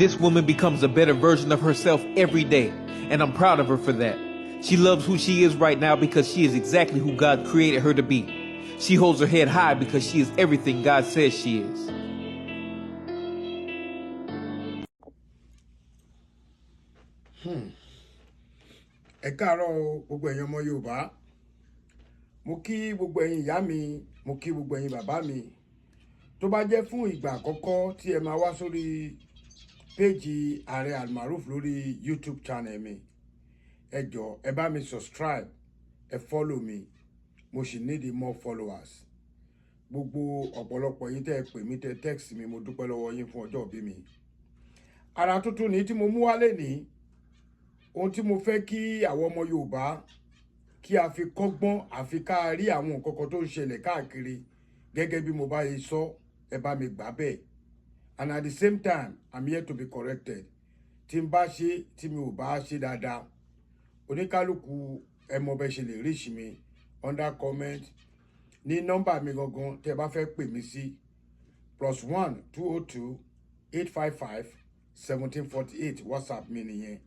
This woman becomes a better version of herself every day, and I'm proud of her for that. She loves who she is right now because she is exactly who God created her to be. She holds her head high because she is everything God says she is. Ẹ káàárọ̀ gbogbo ẹ̀yin ọmọ Yorùbá. Mo kí gbogbo ẹ̀yin ìyá mi, mo kí gbogbo ẹ̀yin bàbá mi. Tó bá jẹ́ fún ìgbà àkọ́kọ́ tí ẹ máa wá sórí péjì Ààrẹ Almaroof lórí YouTube channel mi. Ẹ jọ̀ọ́ ẹ bá mi subscribe, ẹ follow mi. Mo sì need more followers. Gbogbo ọ̀pọ̀lọpọ̀ yín tẹ́ ẹ pè mí tẹ́ text mi, mo dúpẹ́ lọ́wọ́ yín fún ọjọ́ ìbí mi. Ara tuntun ni tí mo mú wálé ní ohun tí mo fẹ́ kí àwọn ọmọ Yorùbá kí a fi kọ́gbọ́n àfi ká rí àwọn nǹkan kan tó ń ṣẹlẹ̀ káàkiri gẹ́gẹ́ bí mo bá yẹ sọ ẹ bá mi gbà bẹ́ẹ̀. And at the same time I'm here to be corrected. Tí n bá ṣe tí mi ò bá ṣe dáadáa oníkálukú ẹ mọ bẹ́ẹ̀ ṣe lè reach mi under comment ní nọ́mbà mi gangan tẹ́ bá fẹ́ pè mí sí +1 202 855 1748 WhatsApp mi nìyẹn.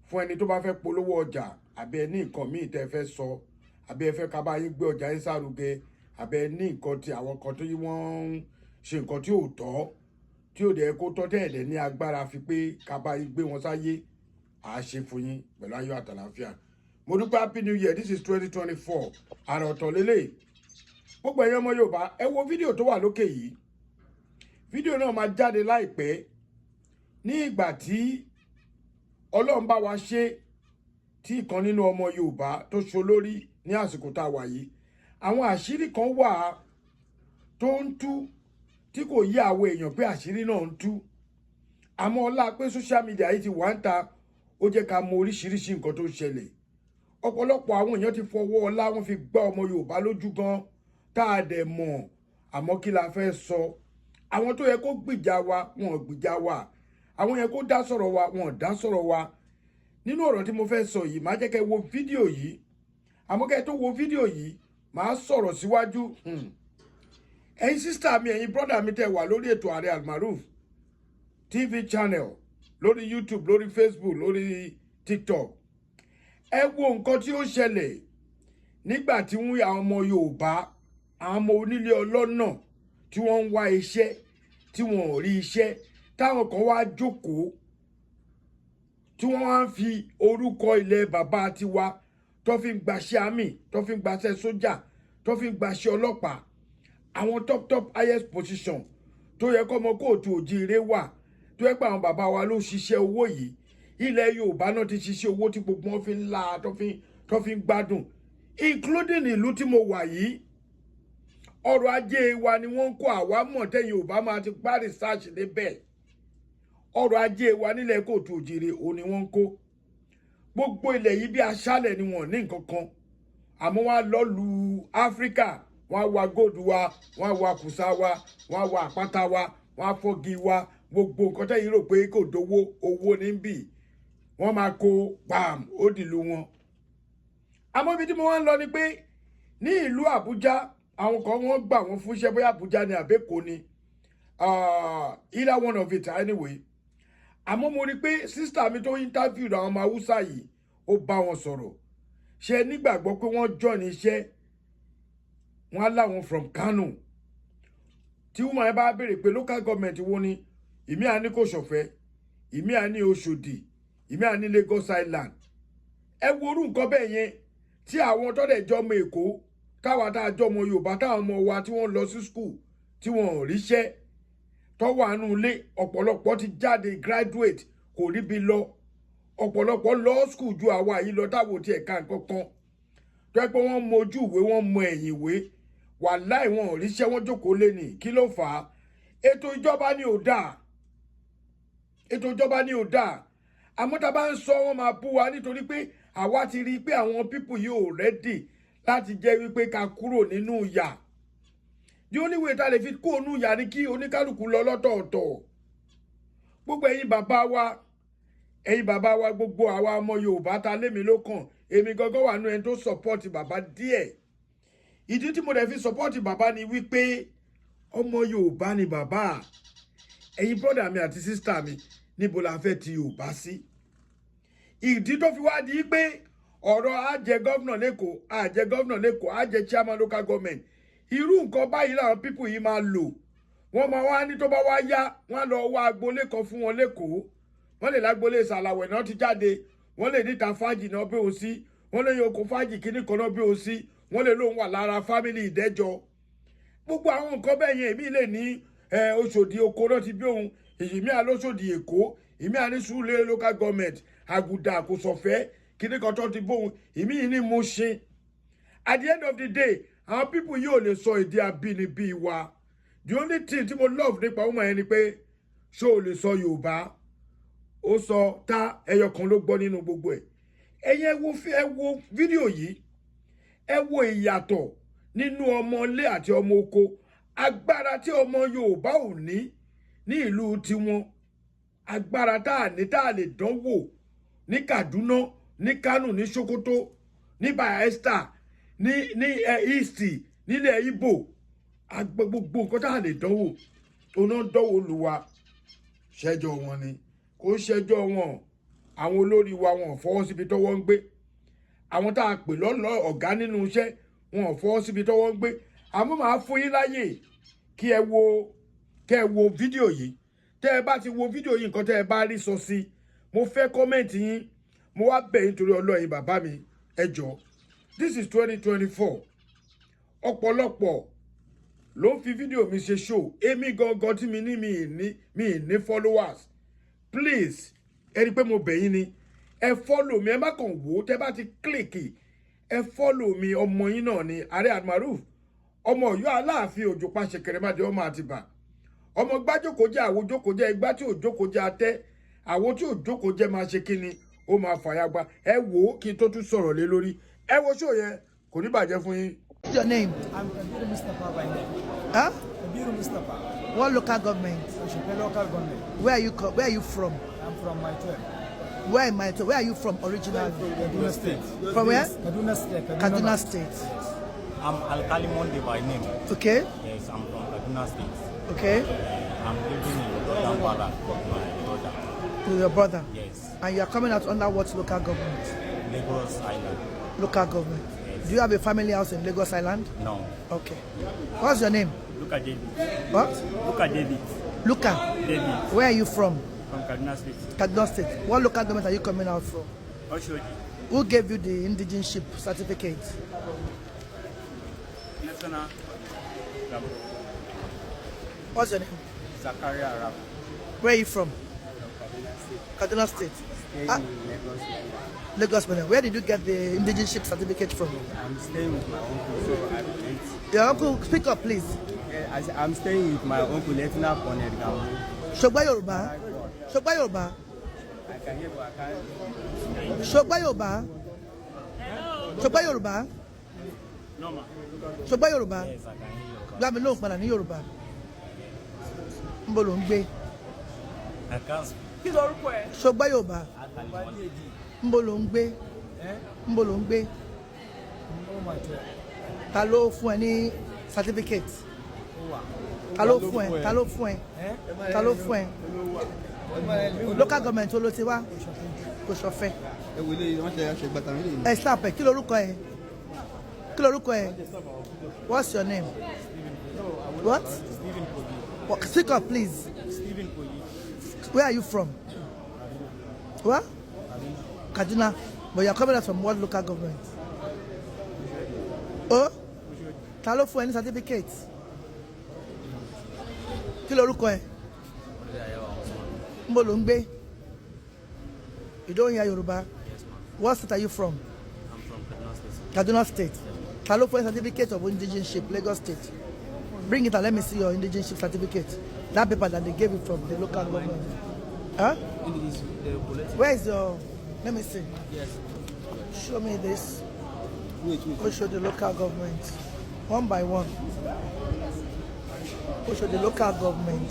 Fún ẹni tó bá fẹ́ polówó ọjà àbí ẹ ní nǹkan míì tẹ́ fẹ́ sọ àbí ẹ fẹ́ ká bá yín gbé ọjà yín sárugẹ àbí ẹ ní nǹkan tí àwọn kan tó yí wọ́n ń ṣe nǹkan tí ò tọ́ tí ò dẹ̀ kó tọ́ tẹ́ ẹ̀dẹ̀ ní agbára fi pé ká bá yín gbé wọn sáyé à á ṣe fún yín pẹ̀lú ayọ̀ àtàlàáfíà. Mo dúpẹ́ happy new year, this is 2024 àrà ọ̀tọ̀ lélẹ̀. Gbogbo ẹ̀yin ọmọ Yorùbá ẹ wo fídíò tó wà lókè yìí. Fídíò náà máa jáde láìpẹ́ ní ìgbà tí Ọlọ́run bá wa ṣe tí ìkan nínú ọmọ Yorùbá tó ṣolórí ní àsìkò tá a wà yìí. Àwọn àṣírí kan wà tó ń tú tí kò yé àwọn èèyàn pé àṣírí náà ń tú. Àmọ́ ọlá pé social media yìí ti wà ń ta ó jẹ́ ká mọ oríṣiríṣi nǹkan tó ń ṣẹlẹ̀. Ọ̀pọ̀lọpọ̀ àwọn èèyàn ti fọwọ́ ọlá wọn fi gbá ọmọ Yorùbá lójú gan tá a dẹ̀ mọ̀ àmọ́ kí la fẹ́ sọ. Àwọn tó yẹ kó gbìjà wa wọn ò gbìjà wa. Àwọn yẹn kó dá sọ̀rọ̀ wa wọn ò dá sọ̀rọ̀ wa. Nínú ọ̀rọ̀ tí mo fẹ́ sọ yìí máa jẹ́ kẹ́ wo fídíò yìí. Àmọ́ kẹ́ tó wo fídíò yìí máa sọ̀rọ̀ síwájú. Ẹ̀yin sísítà mi ẹ̀yin brọ́dà mi tẹ́ wà lórí ètò Ààrẹ Almaroof TV channel lórí YouTube lórí Facebook lórí TikTok. Ẹ wo nǹkan tí ó ṣẹlẹ̀ nígbà tí wọ́n àwọn ọmọ Yorùbá àwọn ọmọ onílé ọlọ́nà tí wọ́n ń wá iṣẹ́ tí wọ́n ò rí iṣẹ́ táwọn kan wá jókòó tí wọ́n wá ń fi orúkọ ilẹ̀ bàbá tiwa tó fi ń gbaṣẹ́ àmì tó fi ń gbaṣẹ́ sójà tó fi ń gbaṣẹ́ ọlọ́pàá àwọn top highest position tó yẹ kó ọmọ kóòtù òjíire wà tó yẹ pé àwọn bàbá wa ló ṣiṣẹ́ owó yìí. Ilẹ̀ Yorùbá náà ti ṣiṣẹ́ owó tí gbogbo wọn fi ń la tó fi ń gbádùn including ìlú tí mo wà yìí. Ọrọ̀ ajé wa ni wọ́n ń kó àwa mọ̀ tẹ́yìn Yorùbá máa ti gbá research débẹ̀. Ọrọ̀ ajé wa nílẹ̀ kóòtù òjìrè òun ni wọ́n ń kó. Gbogbo ilẹ̀ yìí bí aṣálẹ̀ ni wọ́n ní nǹkan kan. Àmọ́ wọ́n á lọ lu Áfíríkà, wọ́n á wa góòdù wa, wọ́n á wa kùsà wa, wọ́n á wa àpáta wa, wọ́n á fọ́gi wa. Gbogbo nǹkan tẹ́yìn rò pé kò dówó owó ní bì. Wọ́n máa kó pàm ó dìlú wọn. Àmọ́ ibi tí mo wá ń lọ ni pé ní ìlú Àbújá àwọn kan wọ́n gbà wọ́n fún iṣẹ́ bóyá Àbújá ni àbẹ́kọ́ ni either one of it anyway. Àmọ́ mo rí pé sísítà mi tó interview àwọn ọmọ Haúsá yìí ó bá wọn sọ̀rọ̀. Ṣé nígbàgbọ́ pé wọ́n join iṣẹ́ wọn á láwọn from Kano. Tí wọ́n máa bá béèrè pé local government wo ni ìmí à ní kò ṣọ̀fẹ́ ìmí à ní Òṣòdì ìmí à ní Lagos Island. Ẹ wo orú nǹkan bẹ́ẹ̀ yẹn tí àwọn tọ́dẹ̀ jọ ọmọ Èkó táwa tá a jọ ọmọ Yorùbá táwọn ọmọ wa tí wọ́n lọ sí school tí wọ́n ò ríṣẹ́ tọ́wọ́ àánú ilé ọ̀pọ̀lọpọ̀ ti jáde graduate kò ríbi lọ ọ̀pọ̀lọpọ̀ lọ school ju àwa yìí lọ táwọn ti ẹ̀ka nǹkan kan tó yẹ pé wọ́n mọ ojú ìwé wọ́n mọ ẹ̀yìn ìwé wàláì wọn ò ríṣẹ́ wọ́n jókòó lé ní kí ló fà á. Ètò ìjọba ni ò dáa ètò ìjọba ni ò dáa. Àmọ́ tá a bá ń sọ wọ́n máa bú wa nítorí pé àwa ti rí i pé àwọn pípù yìí ò rẹ́dì láti jẹ́ wípé ká kúrò nínú ìyà. The only way tá lè fi kó nínú ìyà ni kí oníkálukú lọ lọ́tọ̀ọ̀tọ̀. Gbogbo ẹ̀yin bàbá wa gbogbo àwa ọmọ Yorùbá ta lémi ló kàn èmi gangan wà nú ẹni tó support bàbá díẹ̀. Ìdí tí mo dẹ̀ fi support bàbá ni wípé ọmọ Yorùbá ni bàbá. Ẹ̀yin brother mi àti sister mi níbo la fẹ́ ti Yorùbá sí. Ìdí tó fi wá di pé ọ̀rọ̀ àjẹ gọ́vnà lẹ́kọ̀ọ́ àjẹ gọ́vnà lẹ́kọ̀ọ́ àjẹ chairman local government irú nǹkan báyìí làwọn pípù yìí máa lò. Wọ́n máa wá ní tó bá wá yá wọ́n á lọ wá agboolé kan fún wọn lẹ́kọ̀ọ́. Wọ́n lè lágboolé Sàlàwẹ̀ náà ti jáde, wọ́n lè níta fájì náà bí o sí, wọ́n lè yọkọ̀ fájì kíní kan náà bí o sí, wọ́n lè lóun wà lára fámìlì Ìdẹ́jọ. Gbogbo àwọn nǹkan bẹ́ẹ̀ yẹn èmi lè ní Òṣòdì Oko náà ti bí òun, èmi àlóṣòdì Èkó, èmi àní Sùúrùlérè local government, Àgùdà Àkòsọ̀fẹ́ kíní kan tó ti bóun, èmi yìí ní Mùṣín. At the end of the day, àwọn people yóò lè sọ èdè abínibí wa. The only thing tí mo love nípa ọmọ yẹn ni pé ṣé o lè sọ Yorùbá. Ó sọ tá ẹyọ kan ló gbọ́ nínú gbogbo ẹ̀. Ẹ̀yin ẹ wo fídíò yìí. Ẹ wo ìyàtọ̀ nínú ọmọ ilé àti ọmọ oko. Agbára tí ọmọ Yorùbá ò ní ìlú tiwọn. Agbára tá a lè dánwò ní Kaduna, ní Kano, ní Sokoto, ní Bayelsa, ní East, nílẹ̀ Igbo. Gbogbo nǹkan tá a lè dánwò. Oná dánwò Olúwa. Ṣẹ́jọ́ wọn ni. Kò ṣẹjọ́ wọn. Àwọn olórí wa wọn fọwọ́ síbi tọ́wọ́ ń gbé. Àwọn tá a pè lọ́lọ́ ọ̀gá nínú iṣẹ́ wọn fọwọ́ síbi tọ́wọ́ ń gbé. Àmọ́ màá fún yín láyè kí ẹ wo fídíò yìí. Tẹ́ ẹ bá ti wo fídíò yìí nǹkan tẹ́ ẹ bá rí sọ sí. Mo fẹ́ kọ́mẹ̀ntì yín. Mo wá bẹ̀ yín torí Ọlọ́run bàbá mi ẹ jọ̀ọ́. This is 2024. Ọ̀pọ̀lọpọ̀ ló ń fi fídíò mi ṣe show. Èmi gangan tí mi ní followers. Please, ẹ rí pé mo bẹ̀ yín ni. Ẹ follow mi, ẹ má kàn wò ó, tẹ́ bá ti click. Ẹ follow mi, ọmọ yín náà ni Ààrẹ Almaroof. Ọmọ Ọ̀yọ́ Aláàfin Òjò pa ṣẹ̀kẹ̀rẹ̀màdé ọmọ Àtìbà. Ọmọ gbájókòó àwo jókòó jẹ́ igbá tí ò jókòó jẹ́ atẹ́. Àwo tí ò jókòó jẹ́ máa ṣe kíni, ó máa fàyà gba. Ẹ wò ó kí n tó tún sọ̀rọ̀ lé lórí. Ẹ wo show yẹn, kò ní bàjẹ́ fún yín. What's your name? I'm Kabiru Mustapha by name. Huh? Kabiru Mustapha. What local government? Oshope local government. Where are you from? I'm from my tribe. Where are you from originally? Kaduna State. From where? Kaduna State. Kaduna State. I'm Alkali Monde by name. Okay. Yes, I'm from Kaduna State. Okay. I'm living in Jordan Pala with my brother. With your brother? Yes, And you are coming out under what local government? Lagos Island. Local government. Yes. Do you have a family house in Lagos Island? No, Okay. What's your name? Luka David. What? Luka David. Luka. David Where are you from? from Kaduna State. Kaduna State. What local government are you coming out from? Oshodi. Who gave you the indigenship certificate? National Gabo. What's your name? Zakaria Arab. Where are you from? Kaduna State. Staying Ah, in Lagos. Lagos. Where did you get the indigenship certificate from? I'm staying with my uncle, so I relate. Your uncle, speak up, please. I'm staying with my uncle, Lieutenant Colonel Gambo. Shogba Yoruba. Shogba Yoruba. I can hear, but I can't. Shogba Yoruba. Shogba Yoruba. No, ma. Shogba Yoruba. Yes, I can hear you. Gbami lóhùn padà ní Yorùbá. Níbo ló ń gbé? I can't speak. Shogba Yoruba. Níbo ló ń gbé? Eh? Níbo ló ń gbé? Oh my tribe. Ta ló fún ẹ ní certificate? Ta ló fún ẹ? Ta ló fún ẹ? Eh? Ta ló fún ẹ? Local government wo ló ti wá? Òṣòfẹ́. Ẹ stop ẹ, kí lorúkọ ẹ? Kí lorúkọ ẹ? What's your name? What? Stephen Kogi. What? Speak up, please. Stephen Kogi. Where are you from? What? Kaduna. But you are coming out from what local government? Oh? Ta ló fún ẹ ní certificate? Kí lorúkọ ẹ? Níbo ló ń gbé? You don't hear Yoruba? Yes, ma'am. What state are you from? I'm from Kaduna State. Kaduna State. Ta ló fún ẹ certificate of indigenship, Lagos State? Bring it and let me see your indigenship certificate. That paper that they gave you from the local government. Huh? Where is your... Let me see. Yes. Show me this. We'll show the local government. One by one. We'll show the local government.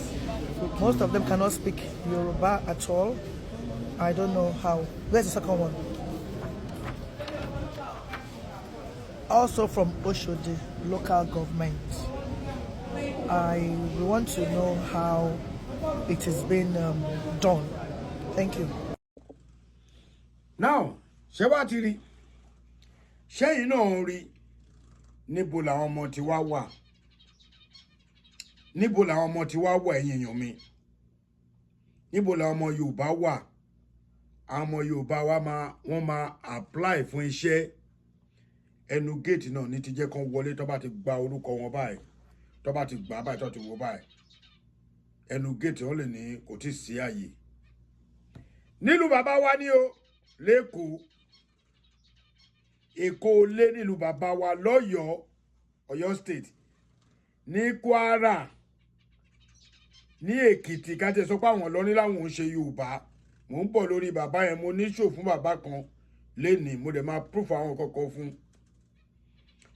Most of them cannot speak Yoruba at all. I don't know how. Where's the second one? Also from Oshodi local government. We want to know how it is being done. Thank you. Now, ṣé wá ti rí? Ṣẹ́yìn náà rí níbo làwọn ọmọ ti wá wà? Níbo làwọn ọmọ ti wá wà ẹ̀yin èèyàn mi? Níbo làwọn ọmọ Yorùbá wà? Àwọn ọmọ Yorùbá wọ́n máa apply fún iṣẹ́ ẹnu gate náà ní ti jẹ́ kán wọlé tó bá ti gba orúkọ wọn báyìí, tó bá ti gbà báyìí tó ti wọ báyìí. Ẹnu gate wọ́n lè ní kò tí sí àyè. Nílùú bàbá wa ní o, l'Ékòó. Èkó lé nílùú bàbá wa l'Ọ́yọ́, Ọ̀yọ́ state. Ní Kwara, ní Èkìtì ká tẹ́ sọ pé àwọn lọ ní láwọn ń ṣe Yorùbá. Mo ń bọ̀ lórí bàbá yẹn, mo ní show fún bàbá kan lénìí, mo dẹ̀ máa proof àwọn kọ̀ọ̀kan fún.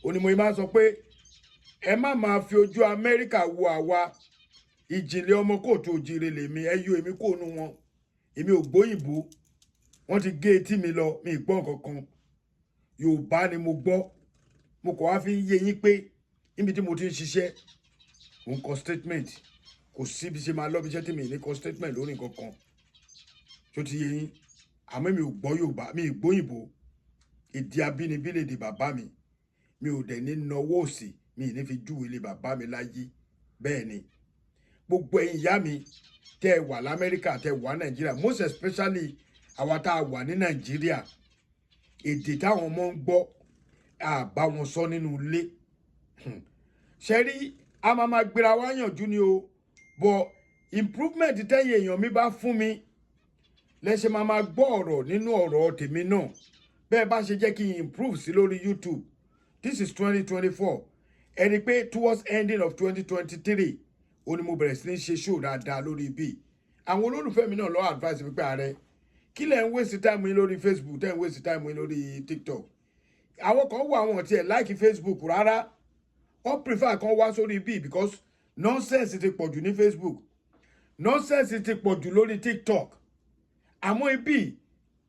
Onímọ̀ máa sọ pé ẹ má máa fi ojú Amẹ́ríkà wo àwa ìjìnlẹ̀ ọmọ kóòtù òjìrè lèmi, ẹ yọ èmi kó nu wọn. Èmi ò gbóyìnbó, wọ́n ti gé etí mi lọ, mi ì gbọ́ kankan. Yorùbá ni mo gbọ́, mo kọ̀ wá fi ń yé yín pé níbi tí mo ti ń ṣiṣẹ́, mo ń kọ statement. Kò sí bí ṣe máa lọ bí iṣẹ́ tí mi ní kọ statement lórí nǹkan kan. Tó ti yé yín, àmọ́ mi ò gbọ́ Yorùbá, mi ì gbóyìnbó. Èdè abínibí lèdè bàbá mi. Mi ò dẹ̀ ní nawọ́ òsì, mi ì ní fi júwe ilé bàbá mi láyé. Bẹ́ẹ̀ ni, gbogbo ẹ̀yin ìyá mi tẹ́ ẹ wà l'Amẹ́ríkà, tẹ́ ẹ wà Nàìjíríà, most especially àwa tá a wà ní Nàìjíríà, èdè táwọn ọmọ ń gbọ́ àbá wọn sọ nínú ilé. Ṣé rí, a máa gbéra wá yànjú ni o, but improvement tẹ́yìn èèyàn mi bá fún mi lẹ́sẹ̀ máa gbọ́ ọ̀rọ̀ nínú ọ̀rọ̀ tèmi náà. Bẹ́ẹ̀ bá ṣe jẹ́ kí n improve sí lórí YouTube. This is 2024. Ẹni pé towards ending of 2023 ó ní mo bẹ̀rẹ̀ sí ní ṣe show dáadáa lórí ibi. Àwọn olólùfẹ́ mi náà lọ advice mi pé ààrẹ kí lẹ̀ ń waste time yín lórí Facebook, tẹ́ ń waste time yín lórí TikTok. Àwọn kan wà àwọn tí ẹ̀ like Facebook rárá. Wọ́n prefer kan wá sórí ibi because nonsense ti pọ̀jù ní Facebook. Nonsense ti pọ̀jù lórí TikTok. Àmọ́ ibi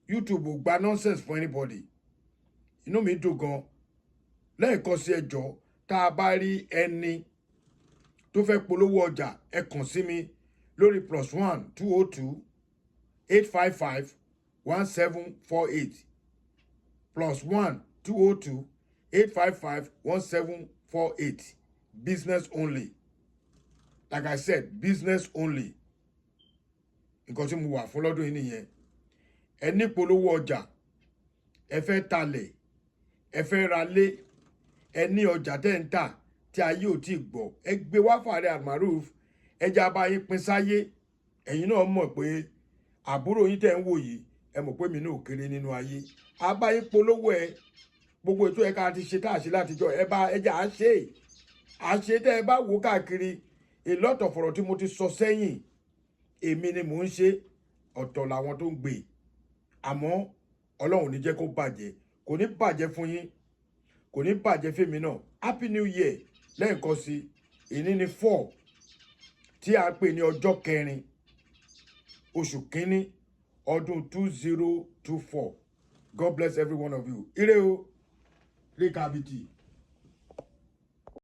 YouTube ò gba nonsense for anybody. Inú mi dùn gan. Lẹ́ẹ̀kan sí ẹjọ́ tá a bá rí ẹni tó fẹ́ polówó ọjà ẹ kàn sí mi lórí +1 202 855 1748 +1 202 855 1748. Business only. Like I said, business only. Nǹkan tí mo wà fún lọ́dún yìí nìyẹn. Ẹ ní polówó ọjà, ẹ fẹ́ talẹ̀, ẹ fẹ́ ralé, ẹ ní ọjà tẹ́ ń tà tí ayé ò tí gbọ́, ẹ gbé wá fàárẹ̀ Almaroof, ẹ jẹ́ abá yín pín sáyé. Ẹ̀yin náà mọ̀ pé àbúrò yín tẹ́ ń wò yìí, ẹ mọ̀ pé mi náà kéré nínú ayé. Abá yín polówó ẹ, gbogbo ètò ẹ̀ka ti ṣe tá a ṣe látijọ́, ẹ jẹ́ à ṣe. Àṣe tẹ́ ẹ bá wò káàkiri, a lot of ọ̀rọ̀ tí mo ti sọ sẹ́yìn, èmi ni mò ń ṣe, ọ̀tọ̀ làwọn tó ń gbé. Àmọ́ Ọlọ́run ní jẹ́ kó bàjẹ́, kò ní bàjẹ́ fún yín, kò ní bàjẹ́ fèmí náà. Happy New Year lẹ́ẹ̀kan sí. Èní ni 4 tí a pè ní ọjọ́ kẹrin oṣù kínní ọdún 2024. God bless every one of you. Ire o, Ire Kabiti.